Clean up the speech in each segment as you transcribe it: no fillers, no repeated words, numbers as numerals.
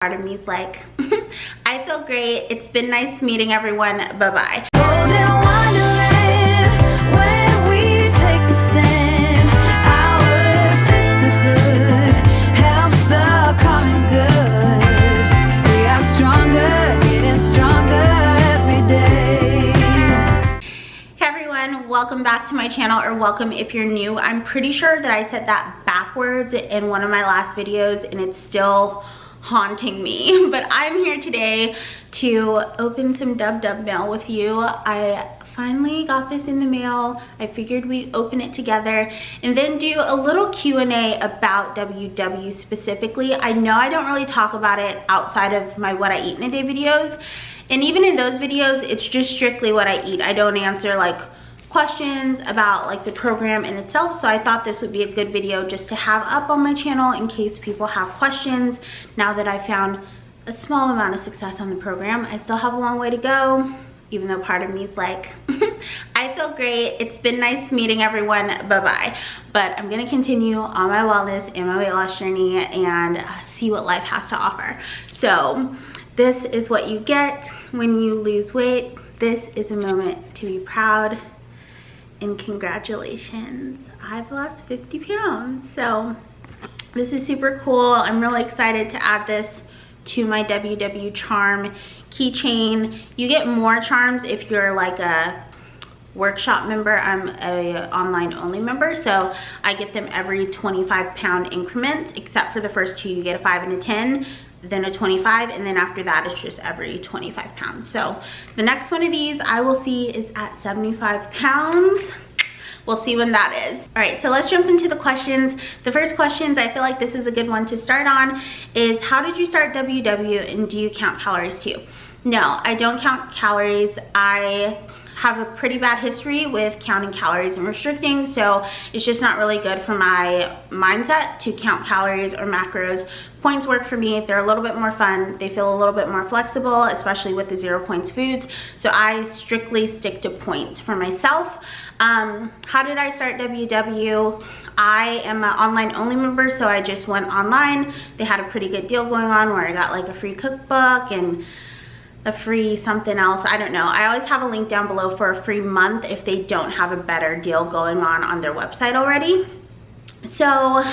Part of me is like, I feel great. It's been nice meeting everyone. Bye-bye. Welcome back to my channel, or welcome if you're new. I'm pretty sure that I said that backwards in one of my last videos and it's still haunting me, but I'm here today to open some dub mail with you. I finally got this in the mail. I figured we'd open it together and then do a little Q&A about WW specifically. I know I don't really talk about it outside of my what I eat in a day videos, and even in those videos it's just strictly what I eat. I don't answer like questions about like the program in itself, so I thought this would be a good video just to have up on my channel in case people have questions. Now that I found a small amount of success on the program, I still have a long way to go, even though part of me is like, I feel great. It's been nice meeting everyone. Bye-bye. But I'm gonna continue on my wellness and my weight loss journey and see what life has to offer. So this is what you get when you lose weight. This is a moment to be proud. And congratulations, I've lost 50 pounds. So this is super cool. I'm really excited to add this to my WW charm keychain. You get more charms if you're like a workshop member. I'm a online only member, so I get them every 25-pound increments, except for the first two. You get a 5 and a 10, then a 25, and then after that it's just every 25 pounds. So the next one of these I will see is at 75 pounds. We'll see when that is. All right, so let's jump into the questions. The first questions, I feel like this is a good one to start on, is how did you start WW and do you count calories too? No, I don't count calories. I have a pretty bad history with counting calories and restricting, so it's just not really good for my mindset to count calories or macros. Points work for me. They're a little bit more fun. They feel a little bit more flexible, especially with the 0 points foods. So I strictly stick to points for myself. How did I start WW? I am an online only member, so I just went online. They had a pretty good deal going on where I got like a free cookbook and a free something else. I don't know. I always have a link down below for a free month if they don't have a better deal going on their website already. So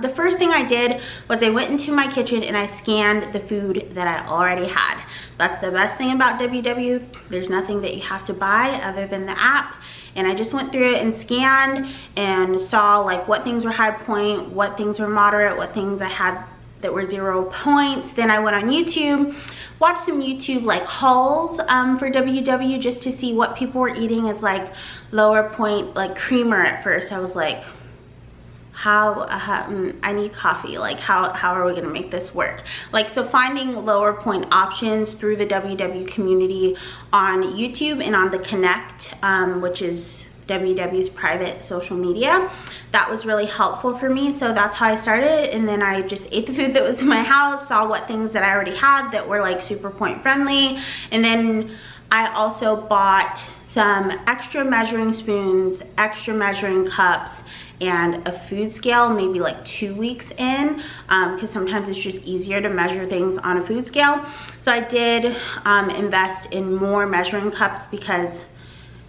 the first thing I did was I went into my kitchen and I scanned the food that I already had. That's the best thing about WW. There's nothing that you have to buy other than the app. And I just went through it and scanned and saw like what things were high point, what things were moderate, what things I had that were 0 points. Then I went on YouTube, watched some YouTube like hauls for WW just to see what people were eating as like lower point, like creamer. At first I was like, how I need coffee, like how are we gonna make this work? Like, so finding lower point options through the WW community on YouTube and on the Connect, which is WW's private social media, that was really helpful for me. So that's how I started, and then I just ate the food that was in my house, saw what things that I already had that were like super point friendly, and then I also bought some extra measuring spoons, extra measuring cups, and a food scale maybe like 2 weeks in, because sometimes it's just easier to measure things on a food scale. So I did invest in more measuring cups, because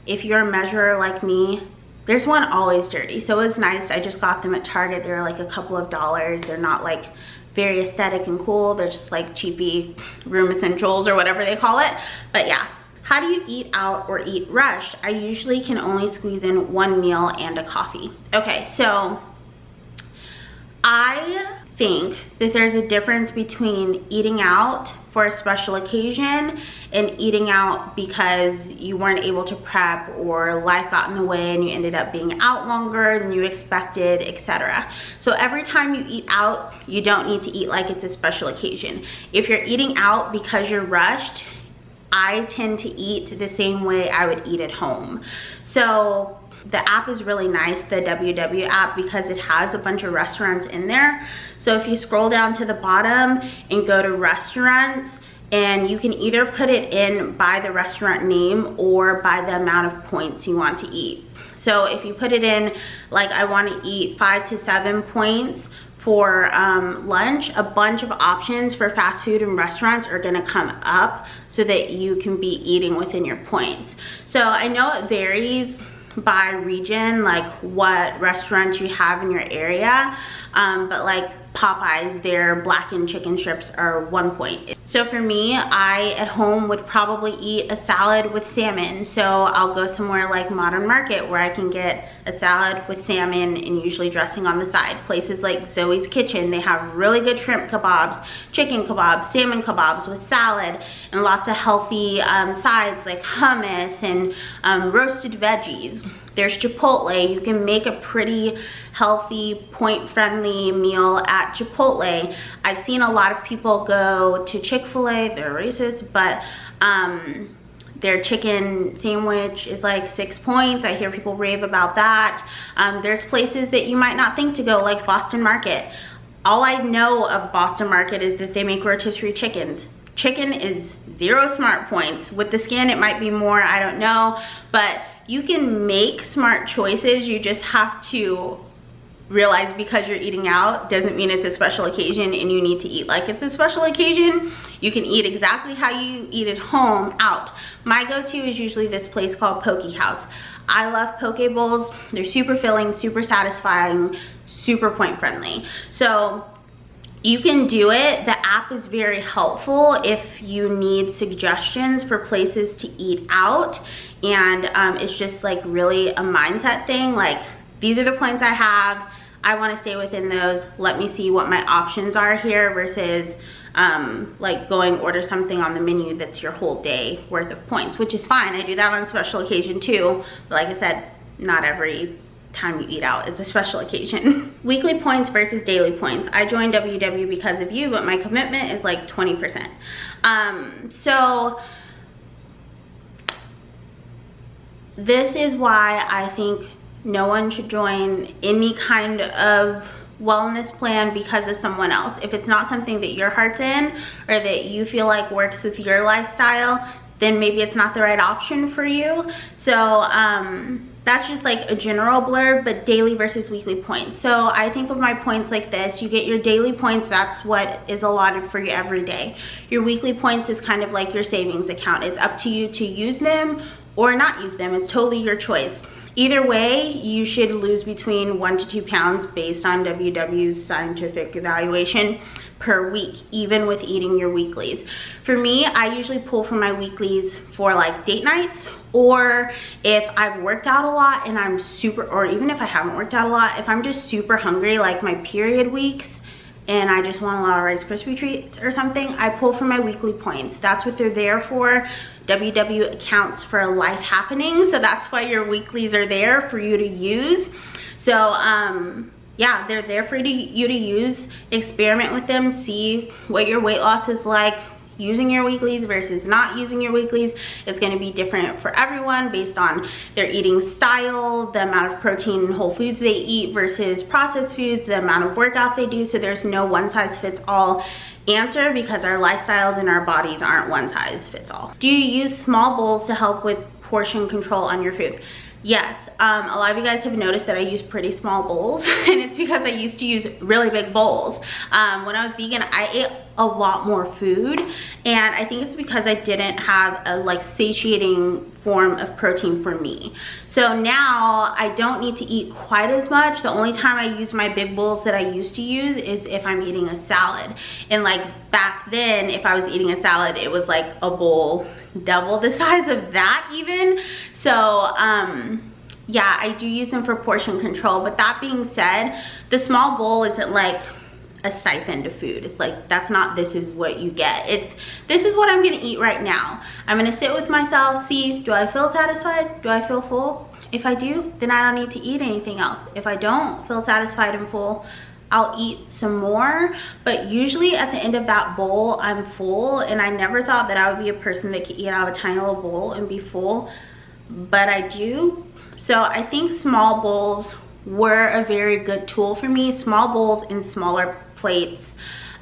if you're a measurer like me, there's one always dirty. So it was nice. I just got them at Target. They're like a couple of dollars. They're not like very aesthetic and cool. They're just like cheapy room essentials or whatever they call it. But yeah. How do you eat out or eat rushed? I usually can only squeeze in 1 meal and a coffee. Okay, so I think that there's a difference between eating out for a special occasion and eating out because you weren't able to prep or life got in the way and you ended up being out longer than you expected, etc. So every time you eat out, you don't need to eat like it's a special occasion. If you're eating out because you're rushed, I tend to eat the same way I would eat at home. So the app is really nice, the WW app, because it has a bunch of restaurants in there. So if you scroll down to the bottom and go to restaurants, and you can either put it in by the restaurant name or by the amount of points you want to eat. So if you put it in like I want to eat 5 to 7 points for lunch, a bunch of options for fast food and restaurants are gonna come up so that you can be eating within your points. So I know it varies by region, like what restaurants you have in your area, but like Popeyes, their blackened chicken strips are 1 point. So for me, I at home would probably eat a salad with salmon. So I'll go somewhere like Modern Market where I can get a salad with salmon and usually dressing on the side. Places like Zoe's Kitchen, they have really good shrimp kebabs, chicken kebabs, salmon kebabs with salad, and lots of healthy sides like hummus and roasted veggies. There's Chipotle. You can make a pretty healthy, point-friendly meal at Chipotle. I've seen a lot of people go to Chick-fil-A, they're racist, but their chicken sandwich is like 6 points. I hear people rave about that. There's places that you might not think to go, like Boston Market. All I know of Boston Market is that they make rotisserie chickens. Chicken is 0 smart points. With the skin, it might be more, I don't know, but you can make smart choices. You just have to realize because you're eating out doesn't mean it's a special occasion and you need to eat like it's a special occasion. You can eat exactly how you eat at home out. My go-to is usually this place called Poke House. I love poke bowls. They're super filling, super satisfying, super point friendly. So you can do it. The app is very helpful if you need suggestions for places to eat out, and it's just like really a mindset thing. Like, these are the points I have, I want to stay within those, let me see what my options are here, versus like going order something on the menu that's your whole day worth of points, which is fine. I do that on special occasion too, but like I said, not every time you eat out, it's a special occasion. Weekly points versus daily points. I joined WW because of you, but my commitment is like 20%. So this is why I think no one should join any kind of wellness plan because of someone else. If it's not something that your heart's in or that you feel like works with your lifestyle, then maybe it's not the right option for you. So that's just like a general blurb, but daily versus weekly points. So I think of my points like this. You get your daily points, that's what is allotted for you every day. Your weekly points is kind of like your savings account. It's up to you to use them or not use them. It's totally your choice. Either way, you should lose between 1 to 2 pounds based on WW's scientific evaluation per week, even with eating your weeklies. For me, I usually pull from my weeklies for like date nights, or if I've worked out a lot and I'm super, or even if I haven't worked out a lot, if I'm just super hungry, like my period weeks, and I just want a lot of Rice Krispie treats or something, I pull from my weekly points. That's what they're there for. WW accounts for life happening, so that's why your weeklies are there for you to use. So yeah, they're there for you to use. Experiment with them, see what your weight loss is like using your weeklies versus not using your weeklies. It's going to be different for everyone based on their eating style, the amount of protein and whole foods they eat versus processed foods, the amount of workout they do. So there's no one size fits all answer because our lifestyles and our bodies aren't one size fits all. Do you use small bowls to help with portion control on your food? Yes, a lot of you guys have noticed that I use pretty small bowls, and it's because I used to use really big bowls. When I was vegan, I ate a lot more food, and I think it's because I didn't have a like satiating form of protein for me. So now I don't need to eat quite as much. The only time I use my big bowls that I used to use is if I'm eating a salad. And like back then, if I was eating a salad, it was like a bowl double the size of that even. So yeah, I do use them for portion control. But that being said, the small bowl isn't like a stipend of food. It's like, that's not, this is what you get. It's, this is what I'm gonna eat right now. I'm gonna sit with myself, see, do I feel satisfied? Do I feel full? If I do, then I don't need to eat anything else. If I don't feel satisfied and full, I'll eat some more. But usually at the end of that bowl, I'm full, and I never thought that I would be a person that could eat out of a tiny little bowl and be full, but I do. So I think small bowls were a very good tool for me. Small bowls and smaller plates.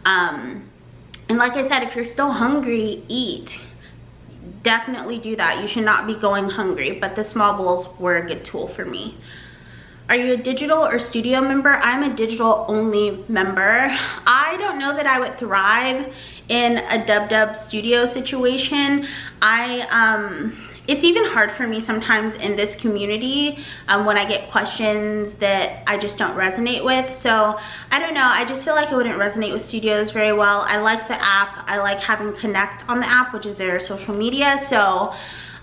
And like I said, if you're still hungry, eat. Definitely do that. You should not be going hungry, but the small bowls were a good tool for me. Are you a digital or studio member? I'm a digital only member. I don't know that I would thrive in a dub studio situation. It's even hard for me sometimes in this community when I get questions that I just don't resonate with. So I don't know, I just feel like it wouldn't resonate with studios very well. I like the app. I like having Connect on the app, which is their social media. So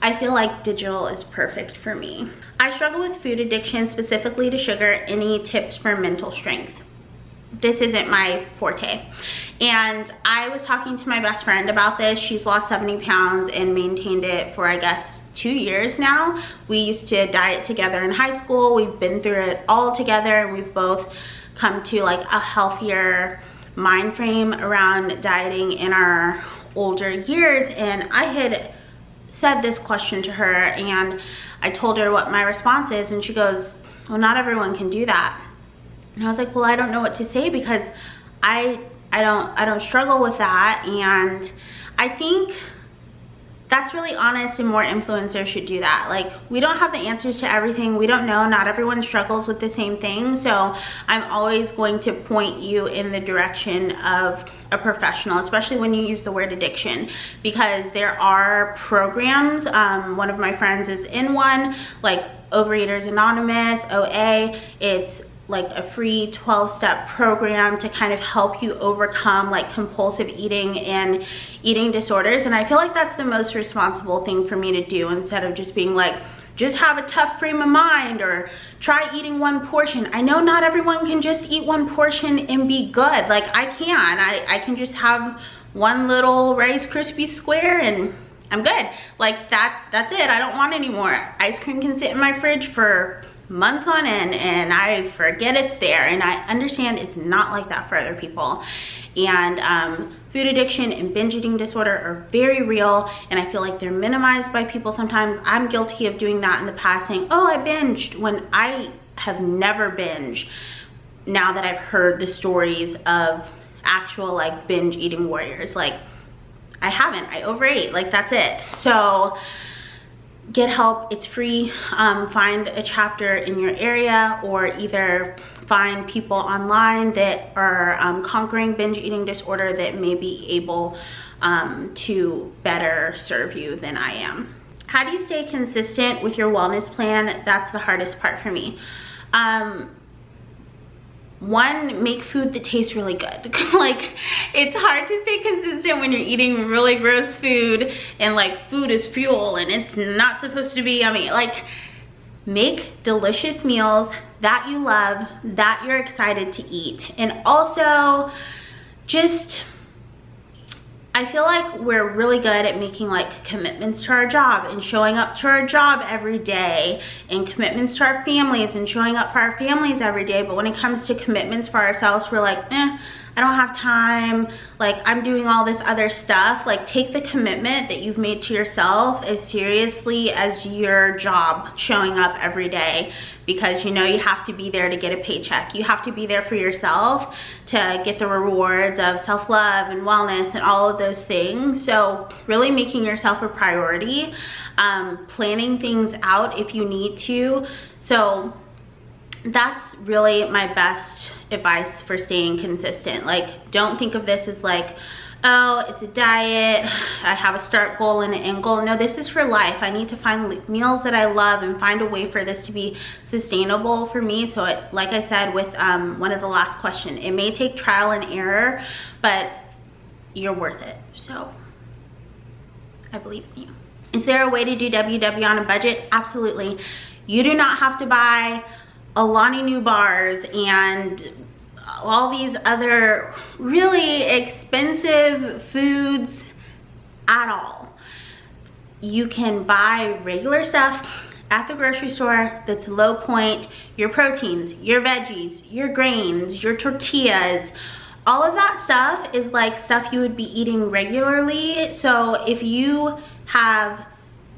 I feel like digital is perfect for me. I struggle with food addiction, specifically to sugar. Any tips for mental strength? This isn't my forte. And I was talking to my best friend about this. She's lost 70 pounds and maintained it for, I guess, 2 years now. We used to diet together in high school. We've been through it all together, and we've both come to like a healthier mind frame around dieting in our older years. And I had said this question to her, and I told her what my response is, and she goes, well, not everyone can do that. And I was like, well, I don't know what to say, because I don't struggle with that. And I think that's really honest, and more influencers should do that. Like, we don't have the answers to everything. We don't know. Not everyone struggles with the same thing. So I'm always going to point you in the direction of a professional, especially when you use the word addiction, because there are programs. One of my friends is in one, like Overeaters Anonymous, OA. It's like a free 12-step program to kind of help you overcome like compulsive eating and eating disorders. And I feel like that's the most responsible thing for me to do, instead of just being like, just have a tough frame of mind or try eating one portion. I know not everyone can just eat one portion and be good. Like I can just have one little Rice Krispie square and I'm good. Like that's it. I don't want any more. Ice cream can sit in my fridge for months on end and I forget it's there. And I understand it's not like that for other people. And food addiction and binge eating disorder are very real, and I feel like they're minimized by people sometimes. I'm guilty of doing that in the past, saying, oh, I binged, when I have never binged, now that I've heard the stories of actual like binge eating warriors. Like, I haven't. I overate. Like, that's it. So get help. It's free. Find a chapter in your area, or either find people online that are conquering binge eating disorder that may be able to better serve you than I am. How do you stay consistent with your wellness plan? That's the hardest part for me. One, make food that tastes really good. Like, it's hard to stay consistent when you're eating really gross food, and like food is fuel and it's not supposed to be yummy. Like, make delicious meals that you love, that you're excited to eat. And also, just, I feel like we're really good at making like commitments to our job and showing up to our job every day, and commitments to our families and showing up for our families every day. But when it comes to commitments for ourselves, we're like, I don't have time, like I'm doing all this other stuff. Like, take the commitment that you've made to yourself as seriously as your job, showing up every day, because you know you have to be there to get a paycheck. You have to be there for yourself to get the rewards of self-love and wellness and all of those things. So really making yourself a priority, planning things out if you need to. So that's really my best advice for staying consistent. Like, don't think of this as like, oh, it's a diet, I have a start goal and an end goal. No, this is for life. I need to find meals that I love and find a way for this to be sustainable for me. So it, like I said with one of the last question, it may take trial and error, but you're worth it. So I believe in you. Is there a way to do WW on a budget? Absolutely. You do not have to buy Alani Nu bars and all these other really expensive foods at all. You can buy regular stuff at the grocery store that's low point. Your proteins, your veggies, your grains, your tortillas, all of that stuff is like stuff you would be eating regularly. So if you have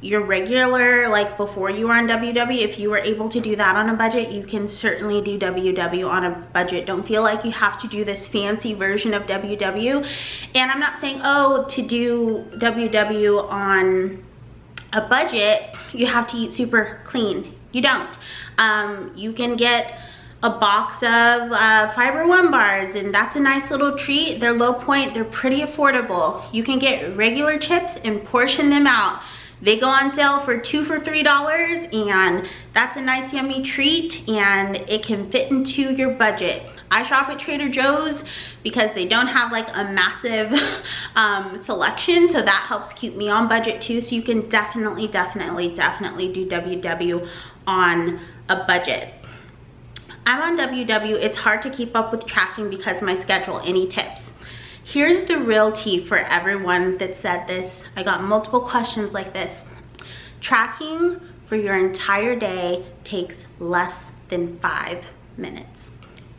your regular, like before you were on WW, if you were able to do that on a budget, you can certainly do WW on a budget. Don't feel like you have to do this fancy version of WW. And I'm not saying, oh, to do WW on a budget, you have to eat super clean You don't. You can get a box of Fiber One bars, and that's a nice little treat. They're low point, they're pretty affordable. You can get regular chips and portion them out. They go on sale for 2 for $3, and that's a nice yummy treat, and it can fit into your budget. I shop at Trader Joe's because they don't have like a massive selection, so that helps keep me on budget too. So you can definitely do WW on a budget. I'm on WW. It's hard to keep up with tracking because of my schedule. Any tips? Here's the real tea for everyone that said this. I got multiple questions like this. Tracking for your entire day takes less than 5 minutes.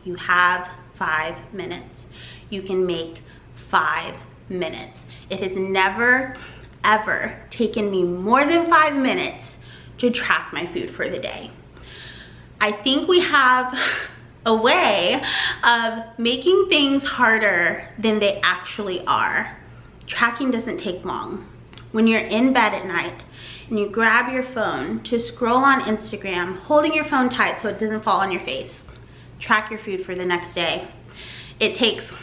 You have 5 minutes. You can make 5 minutes. It has never, ever taken me more than 5 minutes to track my food for the day. I think we have a way of making things harder than they actually are. Tracking doesn't take long. When you're in bed at night and you grab your phone to scroll on Instagram, holding your phone tight so it doesn't fall on your face, track your food for the next day. It takes 5.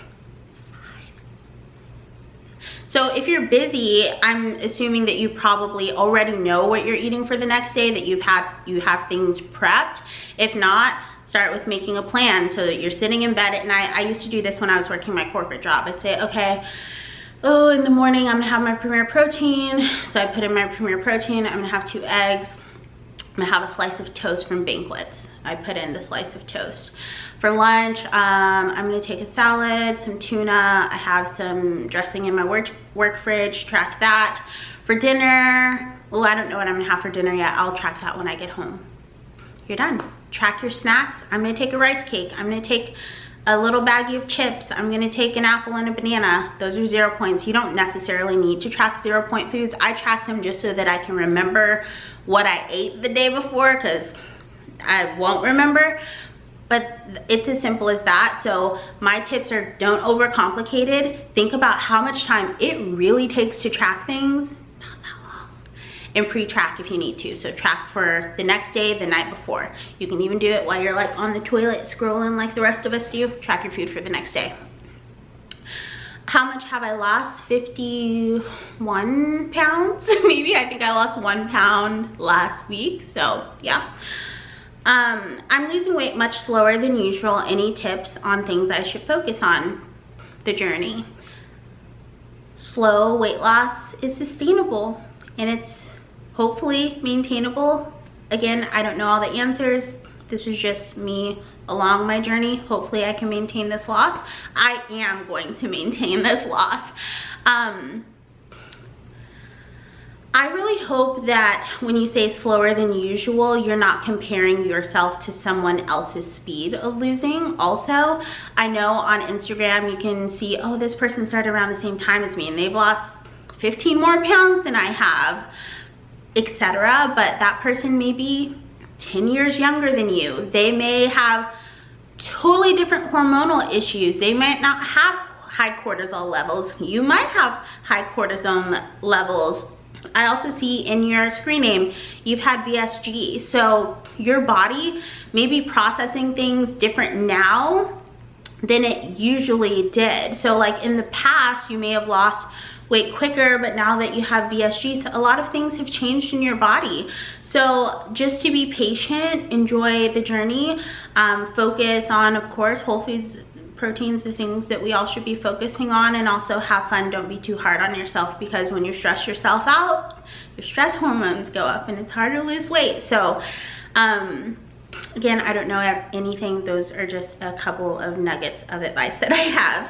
So if you're busy, I'm assuming that you probably already know what you're eating for the next day, that you have things prepped. If not, start with making a plan so that you're sitting in bed at night. I used to do this when I was working my corporate job. I'd say, okay, oh, in the morning I'm gonna have my Premier Protein. So I put in my Premier Protein. I'm gonna have 2 eggs. I'm gonna have a slice of toast from Banquets. I put in the slice of toast. For lunch, I'm gonna take a salad, some tuna. I have some dressing in my work fridge, track that. For dinner, well, I don't know what I'm gonna have for dinner yet. I'll track that when I get home. You're done. Track your snacks. I'm gonna take a rice cake. I'm gonna take a little baggie of chips. I'm gonna take an apple and a banana. Those are 0 points. You don't necessarily need to track 0 point foods. I track them just so that I can remember what I ate the day before, because I won't remember. But it's as simple as that. So my tips are, don't overcomplicate it. Think about how much time it really takes to track things. Not that long. And pre-track if you need to. So track for the next day, the night before. You can even do it while you're like on the toilet scrolling like the rest of us do. Track your food for the next day. How much have I lost? 51 pounds maybe. I think I lost 1 pound last week. So yeah. I'm losing weight much slower than usual. Any tips on things I should focus on? The journey. Slow weight loss is sustainable and it's hopefully maintainable. Again, I don't know all the answers. This is just me along my journey. Hopefully I can maintain this loss. I am going to maintain this loss. I really hope that when you say slower than usual, you're not comparing yourself to someone else's speed of losing. Also, I know on Instagram you can see, oh, this person started around the same time as me and they've lost 15 more pounds than I have, etc. But that person may be 10 years younger than you. They may have totally different hormonal issues. They might not have high cortisol levels. You might have high cortisone levels. I also see in your screen name, you've had VSG. So your body may be processing things different now than it usually did. So like in the past, you may have lost weight quicker, but now that you have VSG, so a lot of things have changed in your body. So just to be patient, enjoy the journey, focus on, of course, whole foods, proteins, the things that we all should be focusing on, and also have fun. Don't be too hard on yourself, because when you stress yourself out, your stress hormones go up and it's hard to lose weight. So again, I don't know anything. Those are just a couple of nuggets of advice that I have.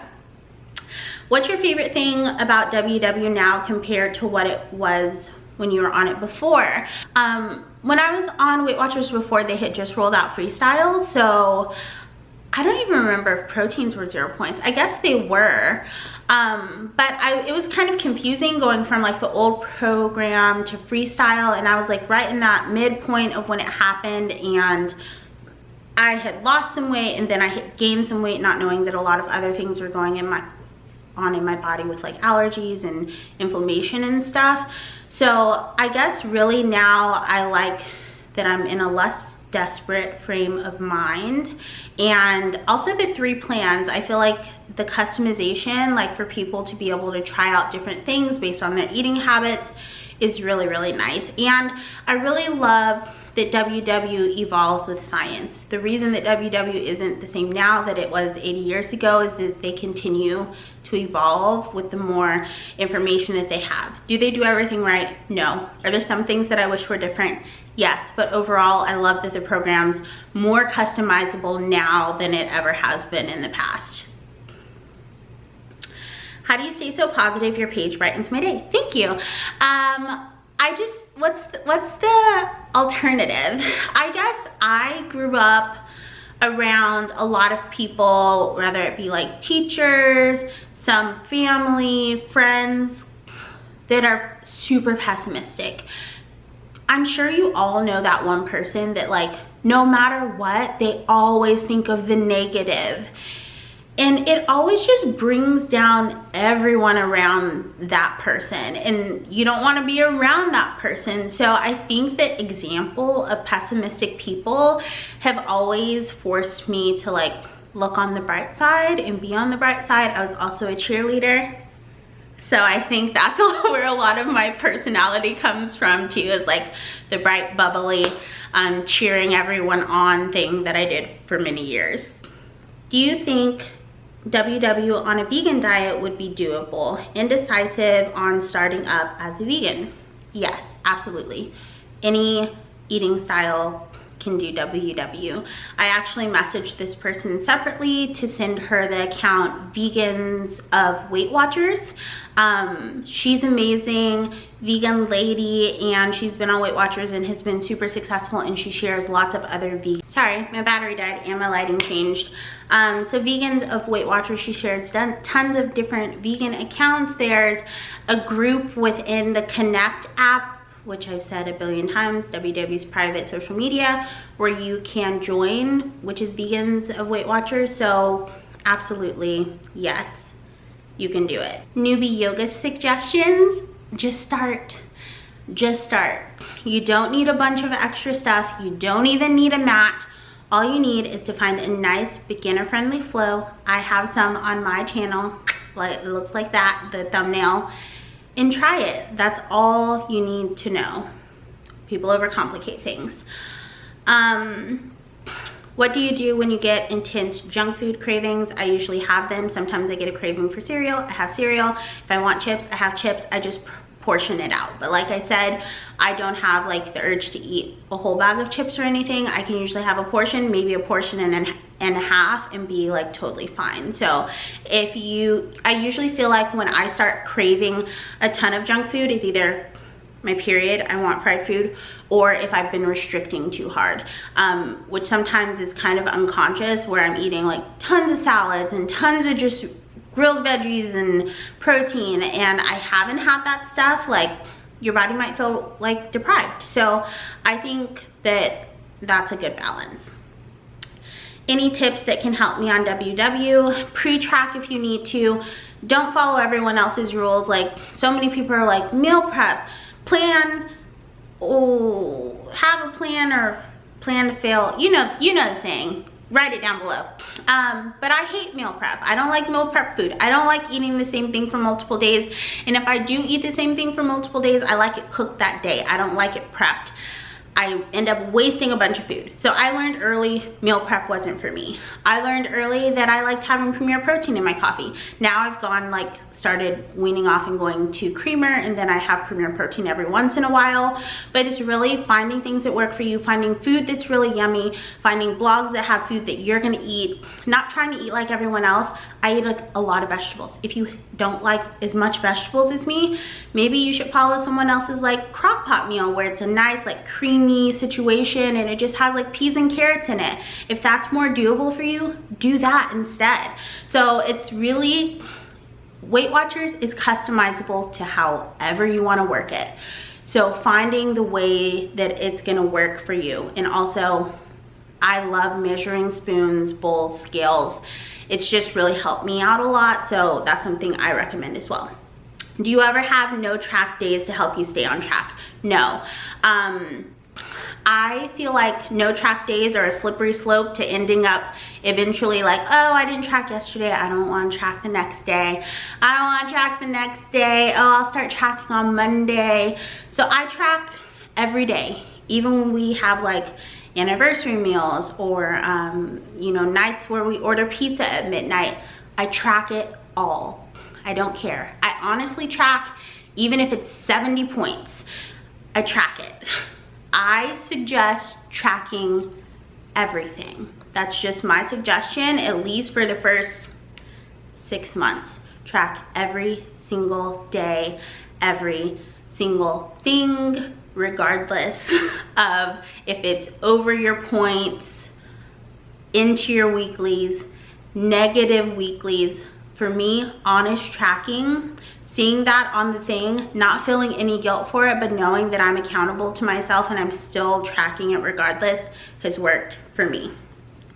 What's your favorite thing about WW now compared to what it was when you were on it before? When I was on Weight Watchers before, they had just rolled out Freestyle, so I don't even remember if proteins were 0 points. I guess they were, but it was kind of confusing going from like the old program to Freestyle, and I was like right in that midpoint of when it happened, and I had lost some weight and then I had gained some weight, not knowing that a lot of other things were going on in my body with like allergies and inflammation and stuff. So I guess really now I like that I'm in a less desperate frame of mind. And also the 3 plans, I feel like the customization, like for people to be able to try out different things based on their eating habits, is really, really nice. And I really love that WW evolves with science. The reason that WW isn't the same now that it was 80 years ago is that they continue to evolve with the more information that they have. Do they do everything right? No. Are there some things that I wish were different? Yes, but overall, I love that the program's more customizable now than it ever has been in the past. How do you stay so positive? Your page brightens my day. Thank you. What's the alternative? I guess I grew up around a lot of people, whether it be like teachers, some family, friends, that are super pessimistic. I'm sure you all know that one person that, like, no matter what, they always think of the negative. And it always just brings down everyone around that person, and you don't want to be around that person. So I think that example of pessimistic people have always forced me to, like, look on the bright side and be on the bright side. I was also a cheerleader, so I think that's where a lot of my personality comes from too, is like the bright, bubbly, cheering everyone on thing that I did for many years. Do you think WW on a vegan diet would be doable? Indecisive on starting up as a vegan. Yes, absolutely. Any eating style can do WW. I actually messaged this person separately to send her the account Vegans of Weight Watchers. She's amazing, vegan lady, and she's been on Weight Watchers and has been super successful, and she shares lots of other vegan. Sorry, my battery died and my lighting changed. So Vegans of Weight Watchers, she shares tons of different vegan accounts. There's a group within the Connect app, which I've said a billion times, WW's private social media, where you can join, which is Vegans of Weight Watchers. So absolutely, yes, you can do it. Newbie yoga suggestions, just start. Just start. You don't need a bunch of extra stuff. You don't even need a mat. All you need is to find a nice beginner-friendly flow. I have some on my channel, like it looks like that, the thumbnail, and try it. That's all you need to know. People overcomplicate things. What do you do when you get intense junk food cravings? I usually have them. Sometimes I get a craving for cereal. I have cereal. If I want chips, I have chips. I just portion it out. But like I said, I don't have like the urge to eat a whole bag of chips or anything. I can usually have a portion, maybe a portion and a half, and be like totally fine. So I usually feel like when I start craving a ton of junk food, is either my period, I want fried food, or if I've been restricting too hard, which sometimes is kind of unconscious, where I'm eating like tons of salads and tons of just grilled veggies and protein, and I haven't had that stuff. Like, your body might feel like deprived. So I think that that's a good balance. Any tips that can help me on WW? Pre-track if you need to. Don't follow everyone else's rules. Like, so many people are like, meal prep, plan, have a plan or plan to fail. You know the saying. Write it down below. But I hate meal prep. I don't like meal prep food. I don't like eating the same thing for multiple days. And if I do eat the same thing for multiple days, I like it cooked that day. I don't like it prepped. I end up wasting a bunch of food. So I learned early meal prep wasn't for me. I learned early that I liked having Premier Protein in my coffee. Now I've started weaning off and going to creamer, and then I have Premier Protein every once in a while. But it's really finding things that work for you, finding food that's really yummy, finding blogs that have food that you're gonna eat, not trying to eat like everyone else. I eat like a lot of vegetables. If you don't like as much vegetables as me, maybe you should follow someone else's like crock pot meal, where it's a nice like creamy situation and it just has like peas and carrots in it. If that's more doable for you, do that instead. So it's really, Weight Watchers is customizable to however you want to work it. So finding the way that it's gonna work for you. And also, I love measuring spoons, bowls, scales. It's just really helped me out a lot, so that's something I recommend as well. Do you ever have no track days to help you stay on track? No. I feel like no track days are a slippery slope to ending up eventually like, oh, I didn't track yesterday, I don't want to track the next day. I don't want to track the next day. Oh, I'll start tracking on Monday. So I track every day, even when we have like anniversary meals or you know, nights where we order pizza at midnight. I track it all. I don't care. I honestly track, even if it's 70 points, I track it. I suggest tracking everything. That's just my suggestion, at least for the first 6 months. Track every single day, every single thing, regardless of if it's over your points, into your weeklies, negative weeklies. For me, honest tracking, seeing that on the thing, not feeling any guilt for it, but knowing that I'm accountable to myself and I'm still tracking it regardless, has worked for me.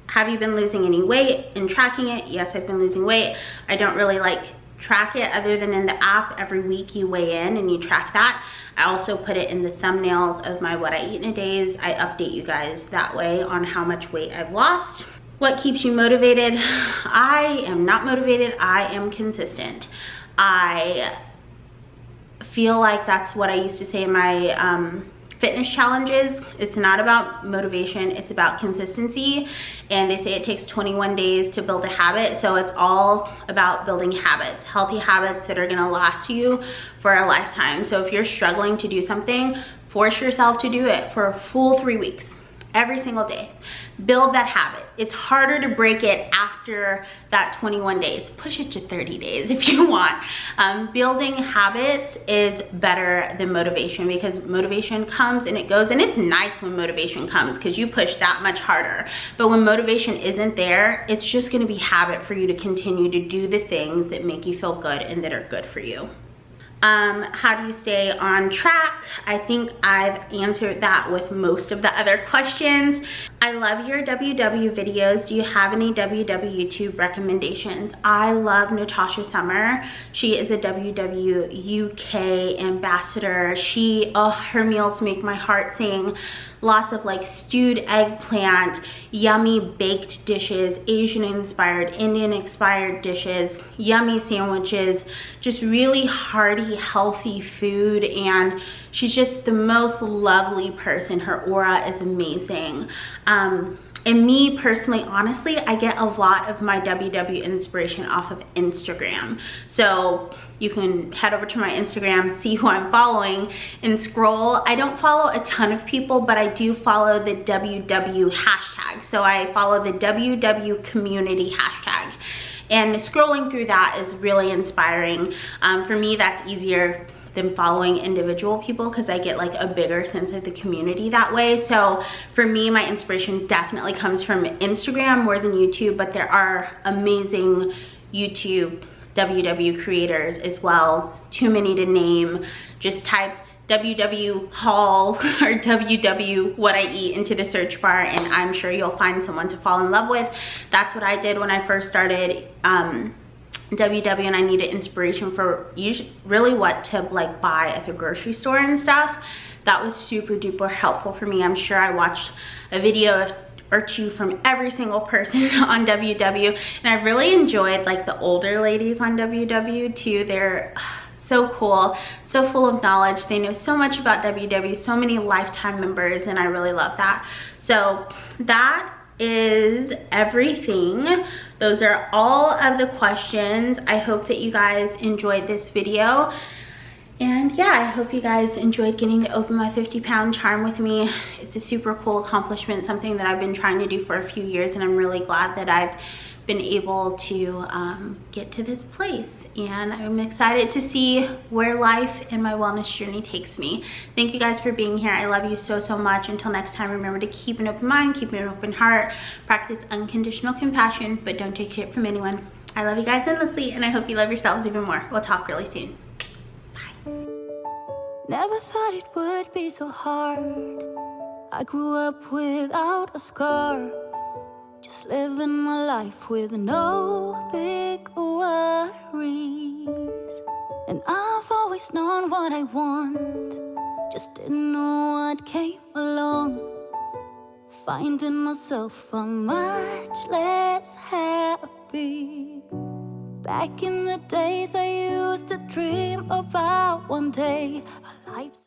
Have you been losing any weight in tracking it? Yes, I've been losing weight. I don't really like track it other than in the app. Every week you weigh in and you track that. I also put it in the thumbnails of my what I eat in a days. I update you guys that way on how much weight I've lost. What keeps you motivated? I am not motivated, I am consistent. I feel like that's what I used to say in my fitness challenges. It's not about motivation, it's about consistency. And they say it takes 21 days to build a habit. So it's all about building habits, healthy habits that are gonna last you for a lifetime. So if you're struggling to do something, force yourself to do it for a full 3 weeks. Every single day. Build that habit. It's harder to break it after that 21 days. Push it to 30 days if you want. Building habits is better than motivation, because motivation comes and it goes, and it's nice when motivation comes because you push that much harder. But when motivation isn't there, it's just going to be habit for you to continue to do the things that make you feel good and that are good for you. How do you stay on track? I think I've answered that with most of the other questions. I love your WW videos. Do you have any WW YouTube recommendations? I love Natasha Summer. She is a WW UK ambassador. Her meals make my heart sing. Lots of like stewed eggplant, yummy baked dishes, Asian inspired, Indian inspired dishes, yummy sandwiches, just really hearty, healthy food. And she's just the most lovely person. Her aura is amazing. And me personally, honestly, I get a lot of my WW inspiration off of Instagram. So you can head over to my Instagram, see who I'm following, and scroll. I don't follow a ton of people, but I do follow the WW hashtag. So I follow the WW community hashtag. And scrolling through that is really inspiring. For me, that's easier than following individual people because I get like a bigger sense of the community that way. So for me, my inspiration definitely comes from Instagram more than YouTube, but there are amazing YouTube WW creators as well. Too many to name. Just type WW haul or WW what I eat into the search bar and I'm sure you'll find someone to fall in love with. That's what I did when I first started WW, and I needed inspiration for really what to like buy at the grocery store and stuff. That was super duper helpful for me. I'm sure I watched a video or two from every single person on WW, and I really enjoyed like the older ladies on WW too. They're so cool, so full of knowledge. They know so much about WW, so many lifetime members, and I really love that. So that is everything. Those are all of the questions. I hope that you guys enjoyed this video. And yeah, I hope you guys enjoyed getting to open my 50-pound charm with me. It's a super cool accomplishment, something that I've been trying to do for a few years, and I'm really glad that I've been able to get to this place. And I'm excited to see where life and my wellness journey takes me. Thank you guys for being here. I love you so, so much. Until next time, remember to keep an open mind, keep an open heart, practice unconditional compassion, but don't take shit from anyone. I love you guys endlessly, and I hope you love yourselves even more. We'll talk really soon. Bye. Never thought it would be so hard. I grew up without a scar, just living my life with no big worries. And I've always known what I want, just didn't know what came along. finding myself much less happy. Back in the days I used to dream about one day a life